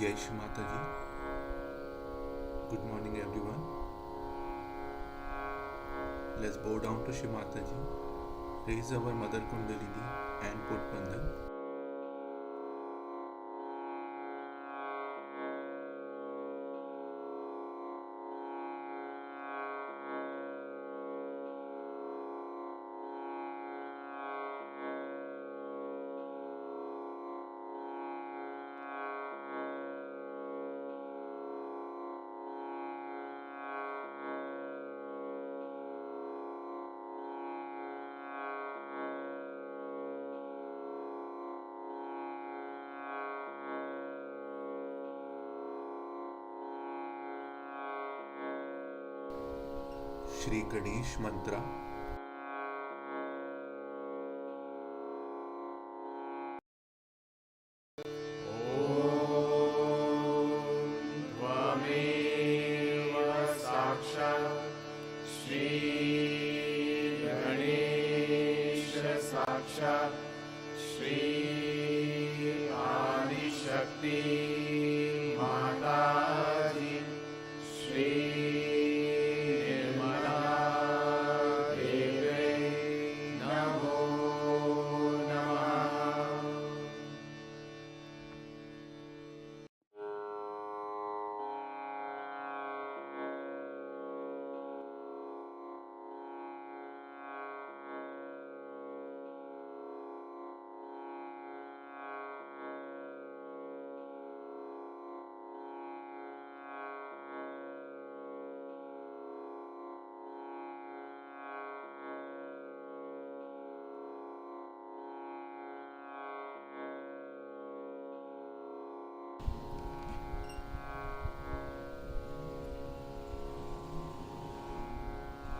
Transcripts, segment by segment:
Jai Shri Mata Ji. Good morning everyone. Let's bow down to Shri Mata Ji. Raise our Mother Kundalini and put Bandhan. Shri Ganesh Mantra.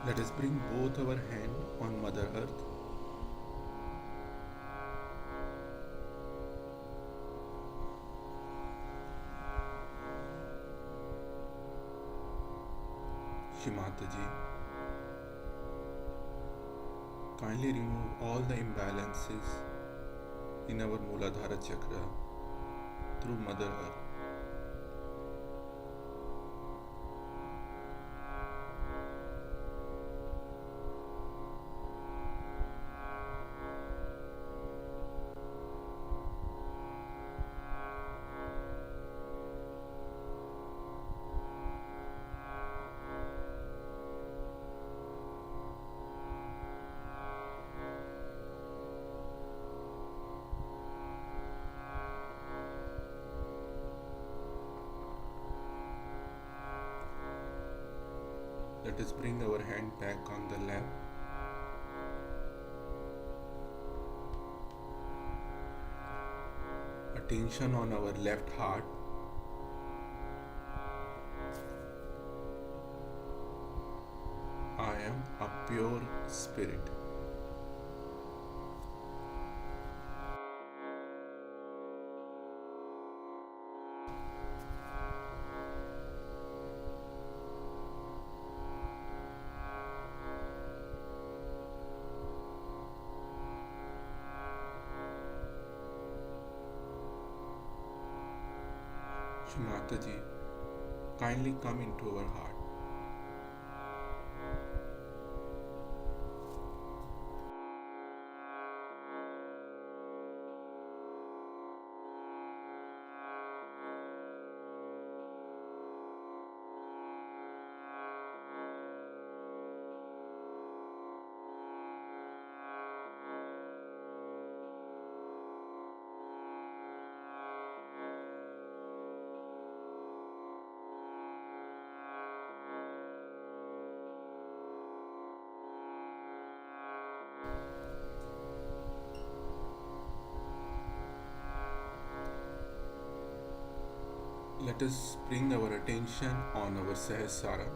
Let us bring both our hands on Mother Earth. Shri Mata Ji, kindly remove all the imbalances in our Muladhara Chakra through Mother Earth. Let us bring our hand back on the lap. Attention on our left heart. I am a pure spirit. Shri Mataji, kindly come into our heart. Let us bring our attention on our Sahasrara.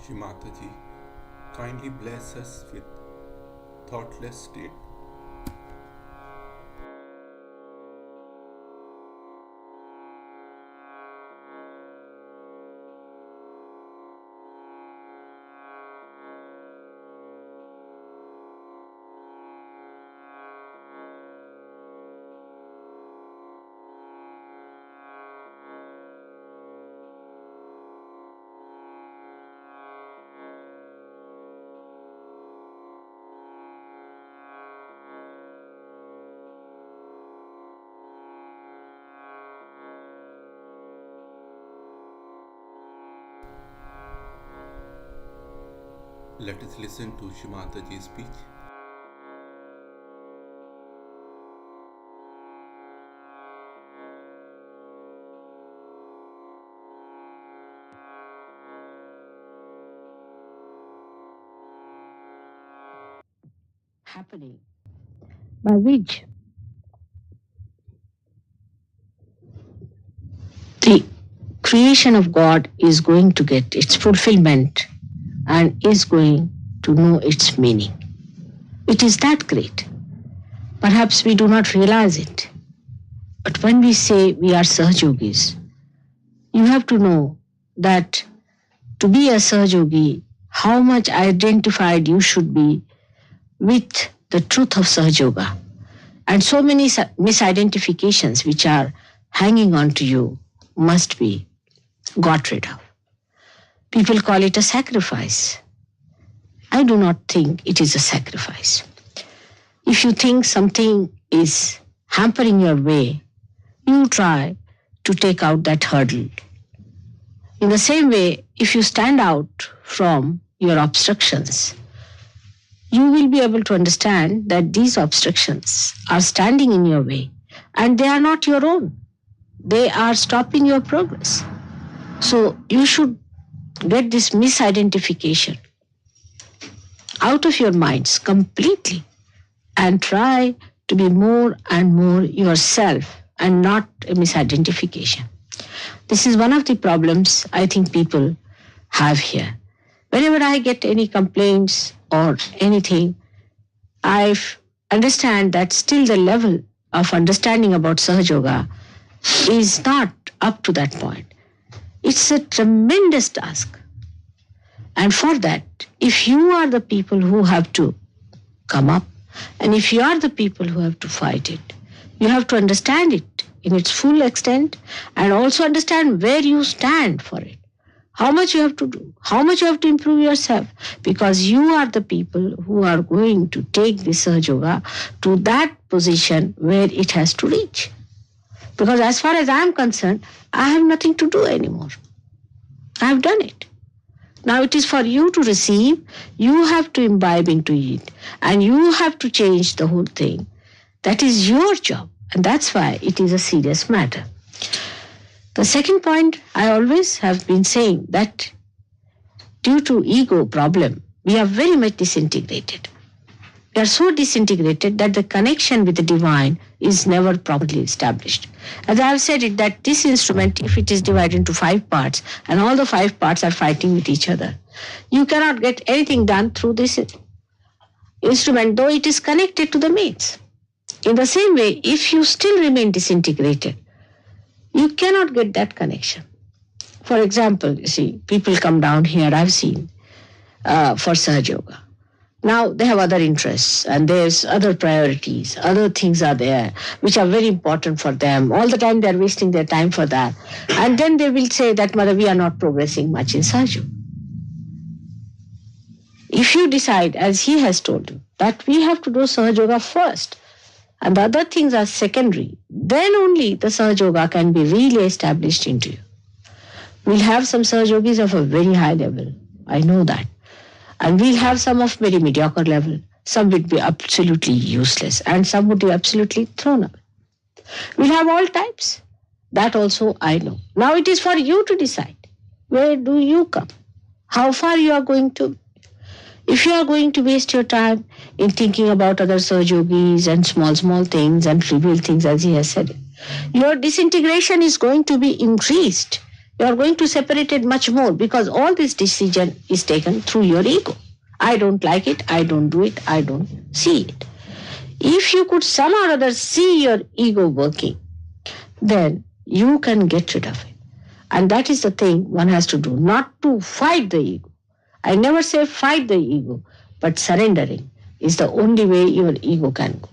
Shri Mataji, kindly bless us with thoughtless state. Let us listen to Shri Mataji's speech. Happening by which the creation of God is going to get its fulfillment and is going to know its meaning. It is that great. Perhaps we do not realize it. But when we say we are Sahajogis, you have to know that to be a Sahajogi, how much identified you should be with the truth of Sahajoga. And so many misidentifications which are hanging on to you must be got rid of. People call it a sacrifice. I do not think it is a sacrifice. If you think something is hampering your way, you try to take out that hurdle. In the same way, if you stand out from your obstructions, you will be able to understand that these obstructions are standing in your way and they are not your own. They are stopping your progress. So you should get this misidentification out of your minds completely and try to be more and more yourself and not a misidentification. This is one of the problems I think people have here. Whenever I get any complaints or anything, I understand that still the level of understanding about Sahajoga is not up to that point. It's a tremendous task. And for that, if you are the people who have to come up, and if you are the people who have to fight it, you have to understand it in its full extent and also understand where you stand for it. how much you have to do, how much you have to improve yourself, because you are the people who are going to take this Sahaja Yoga to that position where it has to reach. Because as far as I am concerned, I have nothing to do anymore. I have done it. Now it is for you to receive, you have to imbibe into it, and you have to change the whole thing. That is your job, and that's why it is a serious matter. The second point, I always have been saying that due to ego problem, we are very much disintegrated. We are so disintegrated that the connection with the divine is never properly established. As I have said it, that this instrument, if it is divided into 5 parts, and all the 5 parts are fighting with each other, you cannot get anything done through this instrument, though it is connected to the mains. In the same way, if you still remain disintegrated, you cannot get that connection. For example, you see, people come down here, I've seen, for Sahaja Yoga. Now they have other interests and there's other priorities, other things are there which are very important for them. All the time they're wasting their time for that. And then they will say that, Mother, we are not progressing much in Sahaja Yoga. If you decide, as he has told you, that we have to do Sahaja Yoga first and the other things are secondary, then only the Sahaja Yoga can be really established into you. We'll have some Sahaja Yogis of a very high level. I know that. And we'll have some of very mediocre level. Some would be absolutely useless and some would be absolutely thrown away. We'll have all types. That also I know. Now it is for you to decide. Where do you come? How far you are going to? If you are going to waste your time in thinking about other Sahaja Yogis and small things and trivial things, as he has said, your disintegration is going to be increased. You are going to separate it much more because all this decision is taken through your ego. I don't like it, I don't do it, I don't see it. If you could somehow or other see your ego working, then you can get rid of it. And that is the thing one has to do, not to fight the ego. I never say fight the ego, but surrendering is the only way your ego can go.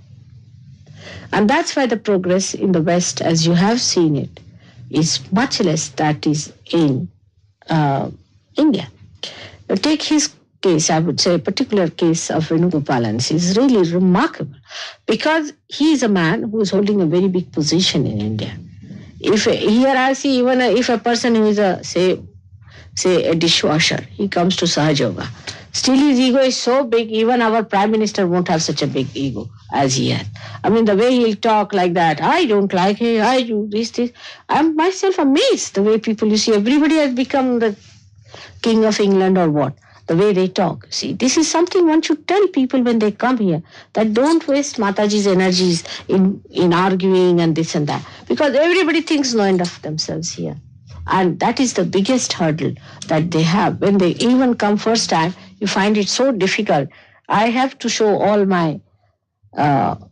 And that's why the progress in the West, as you have seen it, is much less that is in India. Take his case, I would say, a particular case of Venugopalan is really remarkable because he is a man who is holding a very big position in India. If here I see even if a person who is a, say a dishwasher, he comes to Sahaja Yoga, still his ego is so big, even our Prime Minister won't have such a big ego as he had. I mean, the way he'll talk like that, I don't like it, I do this. I'm myself amazed the way people, you see, everybody has become the King of England or what, the way they talk. See, this is something one should tell people when they come here, that don't waste Mataji's energies in arguing and this and that, because everybody thinks no end of themselves here. And that is the biggest hurdle that they have. When they even come first time, you find it so difficult. I have to show all my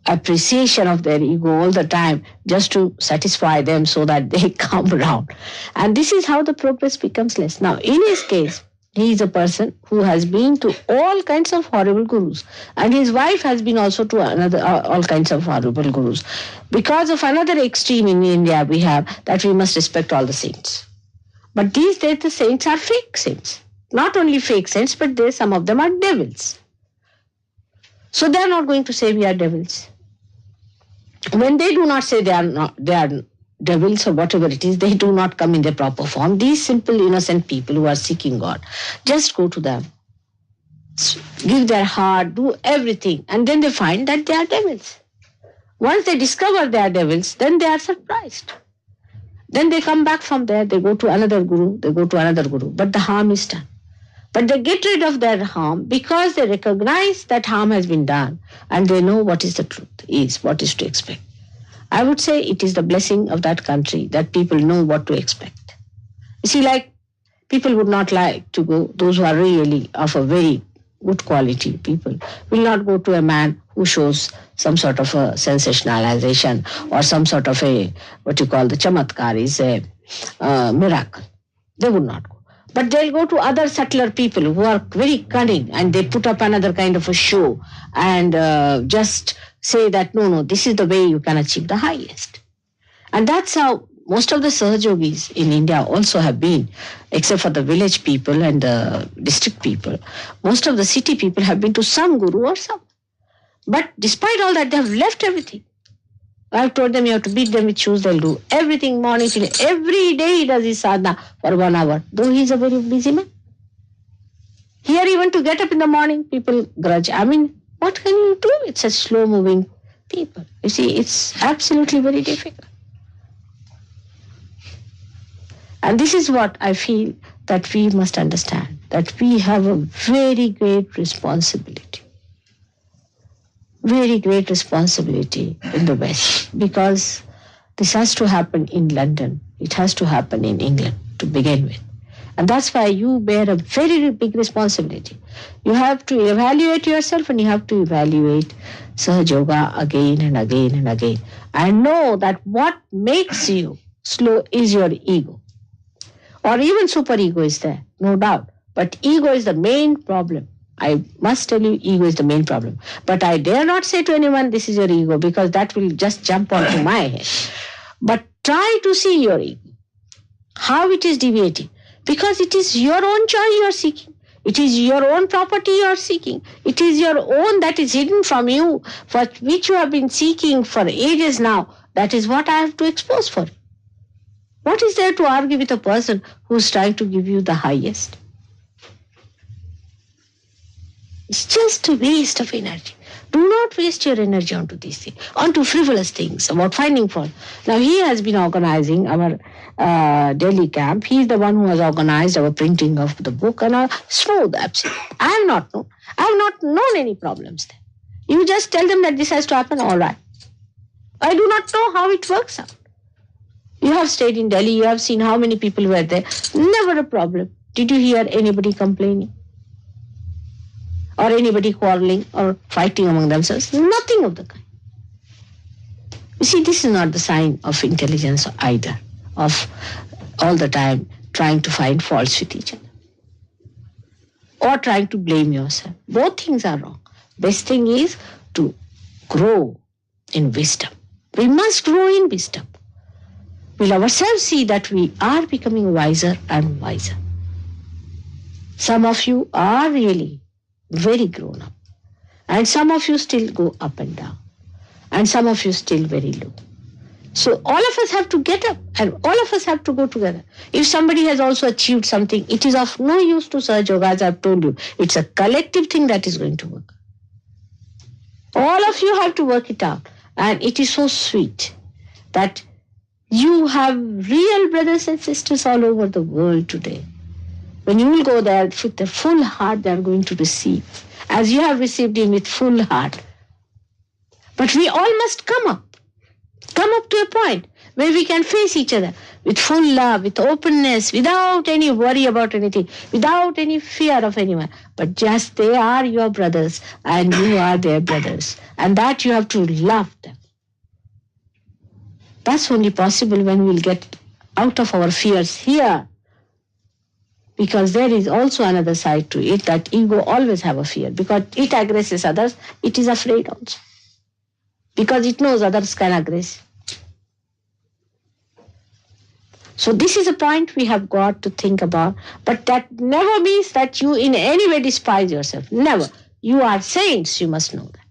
appreciation of their ego all the time just to satisfy them so that they come around. And this is how the progress becomes less. Now, in his case, he is a person who has been to all kinds of horrible gurus. And his wife has been also to all kinds of horrible gurus. Because of another extreme in India we have, that we must respect all the saints. But these days the saints are fake saints. Not only fake saints, but some of them are devils. So they are not going to say we are devils. When they do not say they are devils or whatever it is, they do not come in their proper form. These simple innocent people who are seeking God, just go to them, give their heart, do everything, and then they find that they are devils. Once they discover they are devils, then they are surprised. Then they come back from there, they go to another guru, but the harm is done. But they get rid of their harm because they recognize that harm has been done and they know what is the truth, what is to expect. I would say it is the blessing of that country that people know what to expect. You see, like people would not like to go, those who are really of a very good quality people will not go to a man who shows some sort of a sensationalization or some sort of a, what you call the chamatkar is a miracle. They would not go. But they'll go to other subtler people who are very cunning and they put up another kind of a show and just say that, no, this is the way you can achieve the highest. And that's how most of the Sahajogis in India also have been, except for the village people and the district people, most of the city people have been to some guru or some. But despite all that, they have left everything. I've told them you have to beat them with shoes, they'll do everything morning till every day he does his sadhana for 1 hour, though he's a very busy man. Here even to get up in the morning, people grudge. I mean, what can you do with such slow-moving people? You see, it's absolutely very difficult. And this is what I feel that we must understand, that we have a very great responsibility. Very great responsibility in the West, because this has to happen in London. It has to happen in England to begin with. And that's why you bear a very big responsibility. You have to evaluate yourself and you have to evaluate Sahaja Yoga again and again and again. And know that what makes you slow is your ego. Or even superego is there, no doubt. But ego is the main problem. I must tell you, ego is the main problem. But I dare not say to anyone, this is your ego, because that will just jump onto my head. But try to see your ego, how it is deviating. Because it is your own joy you are seeking. It is your own property you are seeking. It is your own that is hidden from you, for which you have been seeking for ages now. That is what I have to expose for you. What is there to argue with a person who is trying to give you the highest? It's just a waste of energy. Do not waste your energy onto these things, onto frivolous things, about finding fault. Now, he has been organizing our Delhi camp. He is the one who has organized our printing of the book, and smooth, absolutely. I have not known any problems there. You just tell them that this has to happen, all right. I do not know how it works out. You have stayed in Delhi, you have seen how many people were there. Never a problem. Did you hear anybody complaining? Or anybody quarreling or fighting among themselves? Nothing of the kind. You see, this is not the sign of intelligence either, of all the time trying to find faults with each other or trying to blame yourself. Both things are wrong. Best thing is to grow in wisdom. We must grow in wisdom. We'll ourselves see that we are becoming wiser and wiser. Some of you are really very grown up. And some of you still go up and down. And some of you still very low. So all of us have to get up and all of us have to go together. If somebody has also achieved something, it is of no use to Sahaja Yoga, as I've told you. It's a collective thing that is going to work. All of you have to work it out. And it is so sweet that you have real brothers and sisters all over the world today. When you will go there with the full heart, they are going to receive, as you have received him with full heart. But we all must come up to a point where we can face each other with full love, with openness, without any worry about anything, without any fear of anyone. But just they are your brothers and you are their brothers. And that you have to love them. That's only possible when we'll get out of our fears here. Because there is also another side to it, that ego always have a fear. Because it aggresses others, it is afraid also. Because it knows others can aggress. So this is a point we have got to think about. But that never means that you in any way despise yourself. Never. You are saints, you must know that.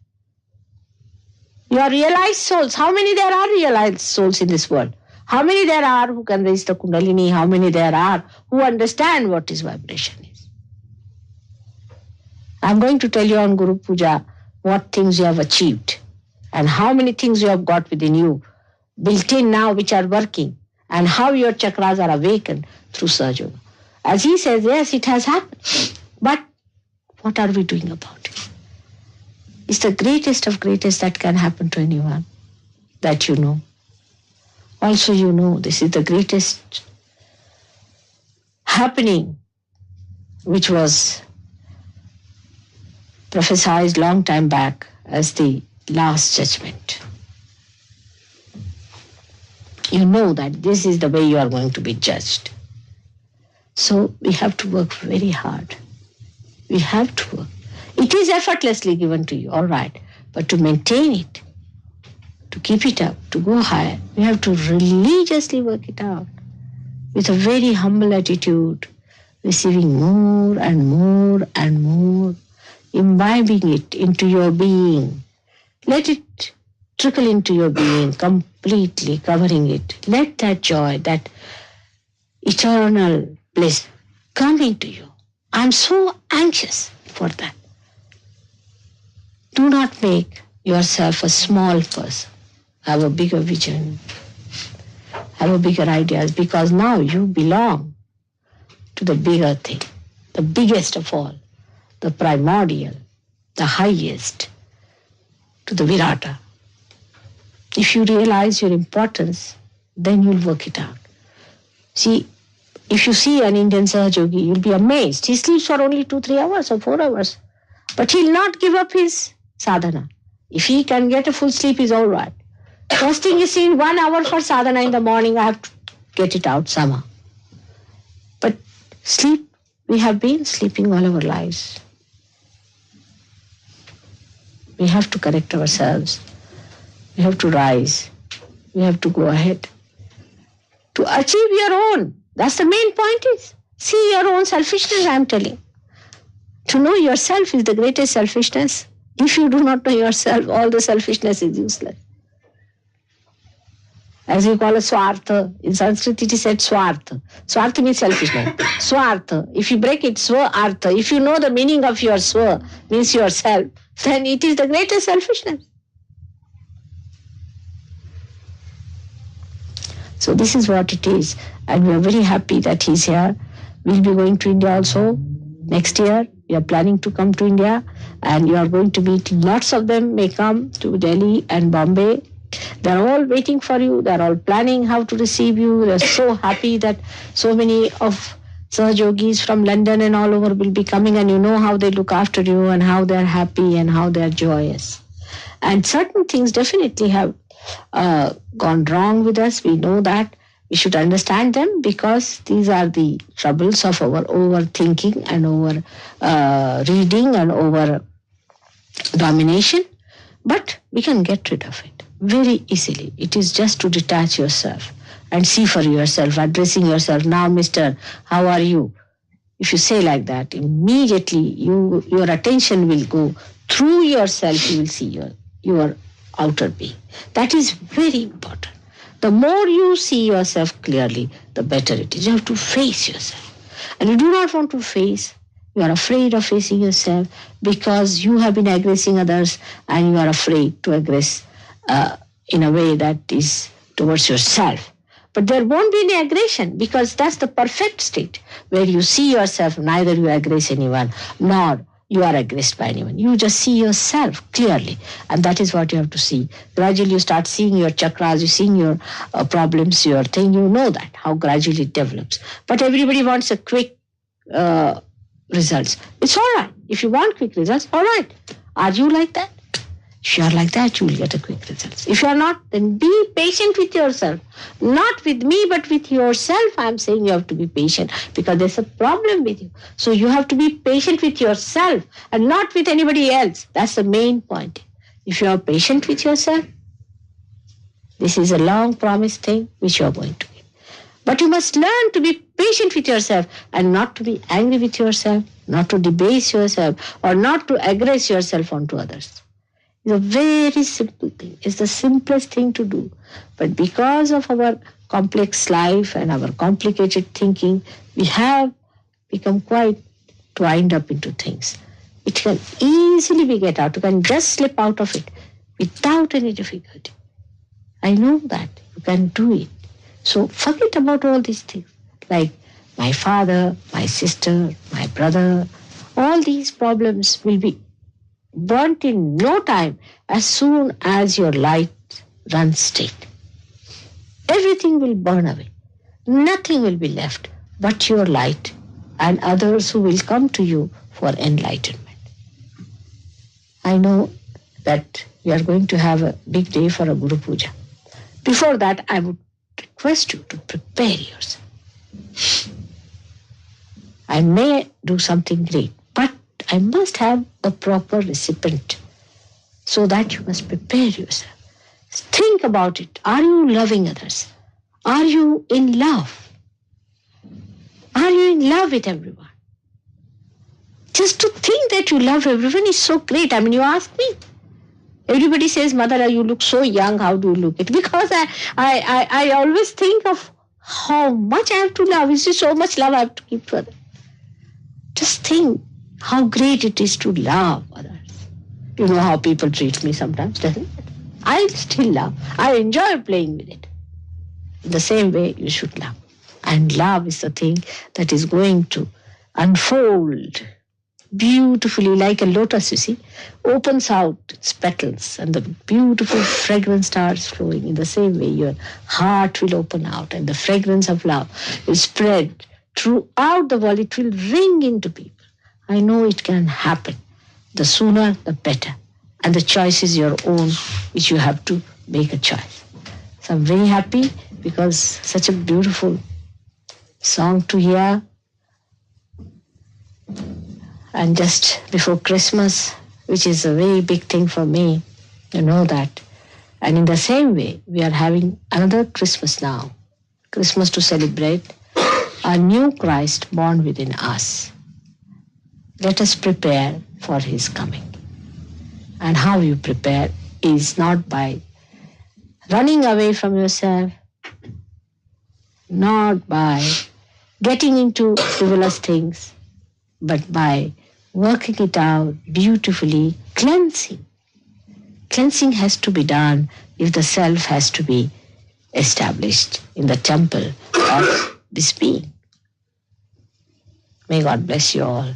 You are realized souls. How many there are realized souls in this world? How many there are who can raise the Kundalini? How many there are who understand what is vibration is? I'm going to tell you on Guru Puja what things you have achieved and how many things you have got within you, built in now, which are working, and how your chakras are awakened through Sahaja Yoga. As he says, yes, it has happened. But what are we doing about it? It's the greatest of greatest that can happen to anyone that you know. Also, you know, this is the greatest happening which was prophesied long time back as the last judgment. You know that this is the way you are going to be judged. So we have to work very hard. We have to work. It is effortlessly given to you, all right, but to maintain it, to keep it up, to go higher, we have to religiously work it out with a very humble attitude, receiving more and more and more, imbibing it into your being. Let it trickle into your being, completely covering it. Let that joy, that eternal bliss come into you. I'm so anxious for that. Do not make yourself a small person. Have a bigger vision. Have a bigger ideas, because now you belong to the bigger thing, the biggest of all, the primordial, the highest, to the Virata. If you realize your importance, then you'll work it out. See, if you see an Indian Sahajogi, you'll be amazed. He sleeps for only 2-3 hours or 4 hours. But he'll not give up his sadhana. If he can get a full sleep, he's all right. First thing is, in 1 hour for sadhana in the morning, I have to get it out somehow. But sleep, we have been sleeping all our lives. We have to correct ourselves. We have to rise. We have to go ahead. To achieve your own. That's the main point is. See your own selfishness, I am telling. To know yourself is the greatest selfishness. If you do not know yourself, all the selfishness is useless. As we call it swartha. In Sanskrit it is said swartha. Swartha means selfishness. Swartha. If you break it, swa-artha. If you know the meaning of your swa, means yourself, then it is the greatest selfishness. So this is what it is. And we are very happy that he's here. We'll be going to India also next year. We are planning to come to India, and you are going to meet lots of them may come to Delhi and Bombay. They're all waiting for you. They're all planning how to receive you. They're so happy that so many of Sahajogis from London and all over will be coming, and you know how they look after you and how they're happy and how they're joyous. And certain things definitely have gone wrong with us. We know that. We should understand them, because these are the troubles of our overthinking and over reading and over domination. But we can get rid of it very easily. It is just to detach yourself and see for yourself, addressing yourself. Now, Mr., how are you? If you say like that, immediately your attention will go through yourself. You will see your outer being. That is very important. The more you see yourself clearly, the better it is. You have to face yourself. And you do not want to face. You are afraid of facing yourself because you have been aggressing others, and you are afraid to aggress in a way that is towards yourself. But there won't be any aggression, because that's the perfect state where you see yourself, neither you aggress anyone, nor you are aggressed by anyone. You just see yourself clearly, and that is what you have to see. Gradually you start seeing your chakras, you seeing your problems, your thing, you know that, how gradually it develops. But everybody wants a quick results. It's all right. If you want quick results, all right. Are you like that? If you are like that, you will get a quick results. If you are not, then be patient with yourself. Not with me, but with yourself. I am saying you have to be patient, because there's a problem with you. So you have to be patient with yourself and not with anybody else. That's the main point. If you are patient with yourself, this is a long promised thing which you are going to get. But you must learn to be patient with yourself and not to be angry with yourself, not to debase yourself, or not to aggress yourself onto others. It's a very simple thing. It's the simplest thing to do. But because of our complex life and our complicated thinking, we have become quite twined up into things. It can easily be get out. You can just slip out of it without any difficulty. I know that. You can do it. So forget about all these things. Like my father, my sister, my brother, all these problems will be burnt in no time as soon as your light runs straight. Everything will burn away. Nothing will be left but your light and others who will come to you for enlightenment. I know that we are going to have a big day for a Guru Puja. Before that, I would request you to prepare yourself. I may do something great, but I must have a proper recipient. So that you must prepare yourself. Think about it. Are you loving others? Are you in love? Are you in love with everyone? Just to think that you love everyone is so great. I mean, you ask me. Everybody says, Mother, you look so young. How do you look it? Because I always think of how much I have to love. Is there so much love I have to keep for them? Just think how great it is to love others. You know how people treat me sometimes, doesn't it? I still love. I enjoy playing with it. In the same way, you should love. And love is the thing that is going to unfold beautifully like a lotus, you see, opens out its petals and the beautiful fragrance starts flowing. In the same way, your heart will open out and the fragrance of love will spread throughout the world. It will ring into people. I know it can happen. The sooner, the better. And the choice is your own, which you have to make a choice. So I'm very happy because such a beautiful song to hear. And just before Christmas, which is a very big thing for me, you know that. And in the same way, we are having another Christmas now. Christmas to celebrate a new Christ born within us. Let us prepare for his coming. And how you prepare is not by running away from yourself, not by getting into frivolous things, but by working it out beautifully, cleansing. Cleansing has to be done if the self has to be established in the temple of this being. May God bless you all.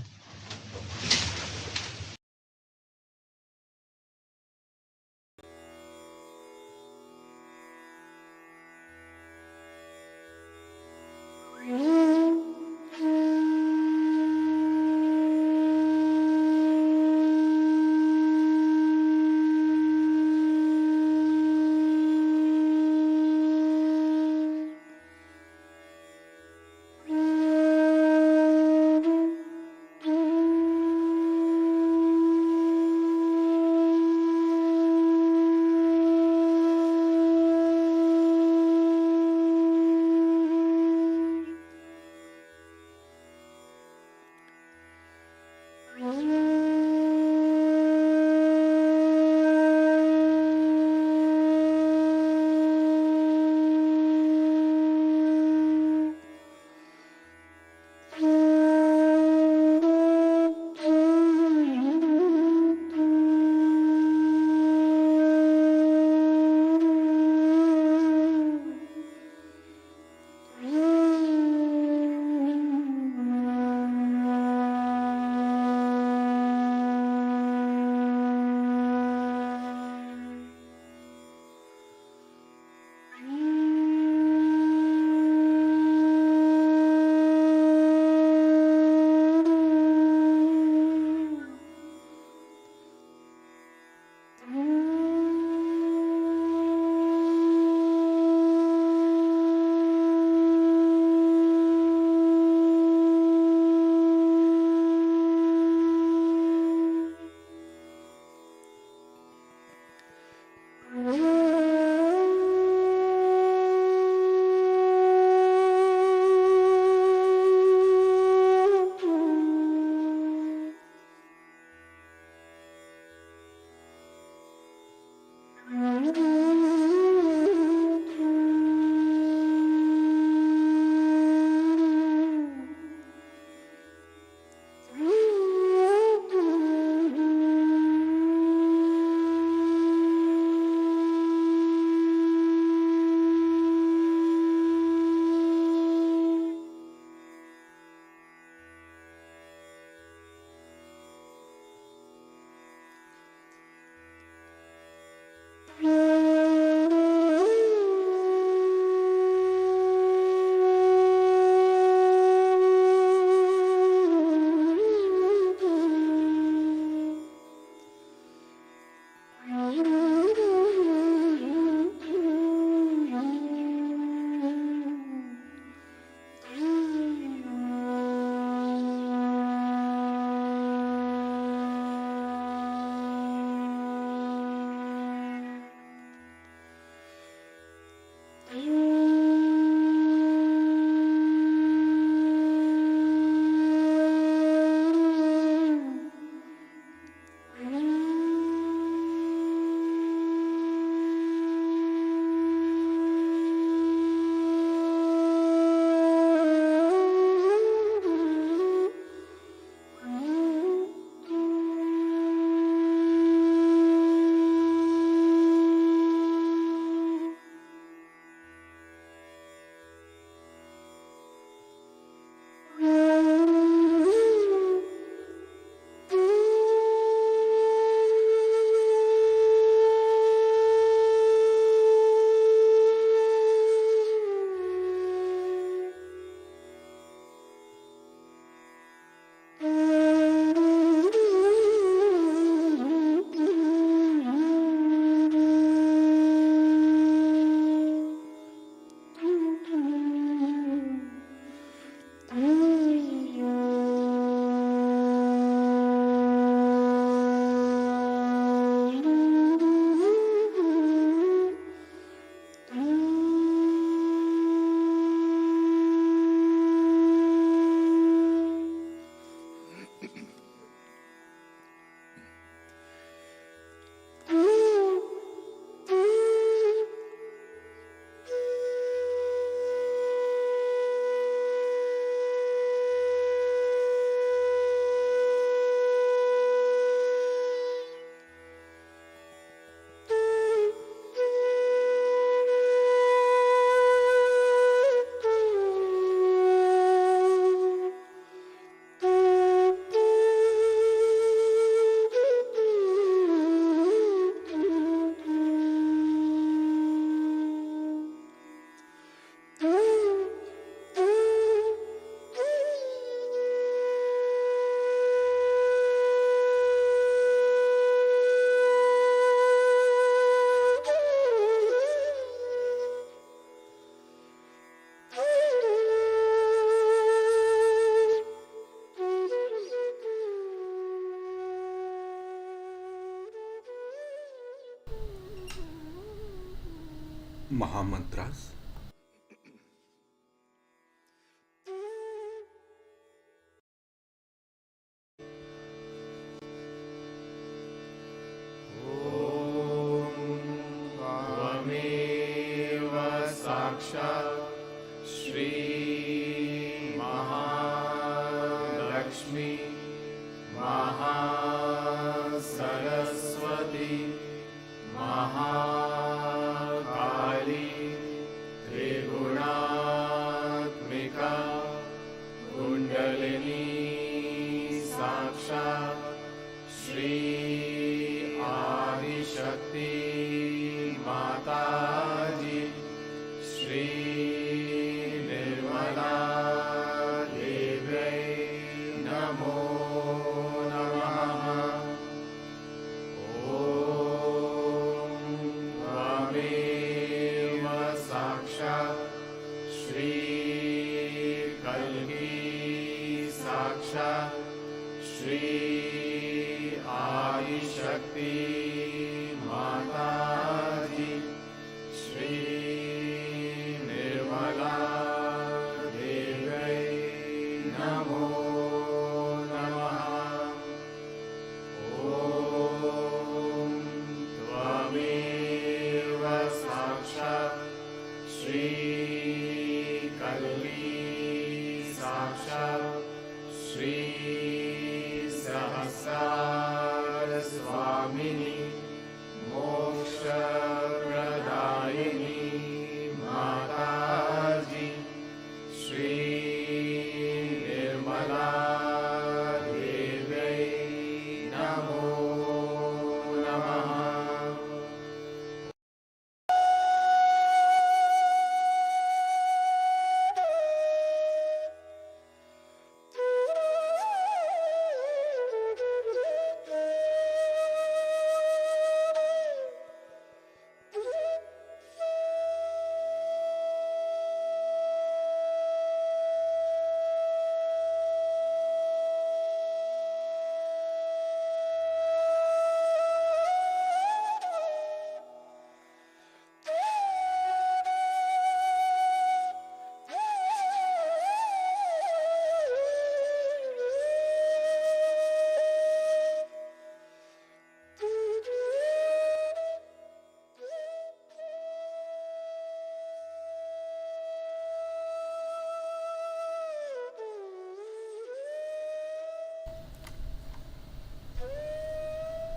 Mahamantras. त्वमेव साक्षात् श्री महालक्ष्मी महासरस्वती महाकाली त्रिगुणात्मिका कुण्डलिनी साक्षात् श्री आदिशक्ति माताजी श्री निर्मला देव्यै नमो नमः। ॐ त्वमेव साक्षात् श्री कल्की साक्षात् श्री आदिशक्ति माताजी श्री निर्मला देव्यै नमो नमः। ॐ त्वमेव साक्षात् श्री कल्की साक्षात् श्री सहस्रार स्वामिनी मोक्षप्रदायिनी माताजी श्री निर्मला देव्यै नमो नमः।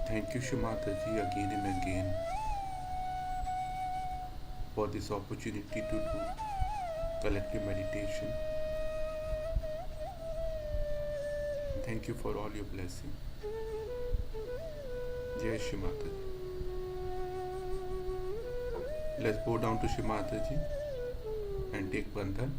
Thank you, Shimataji, again and again for this opportunity to do collective meditation. Thank you for all your blessing. Jai Shimataji. Let's bow down to Shimataji and take Bandhan.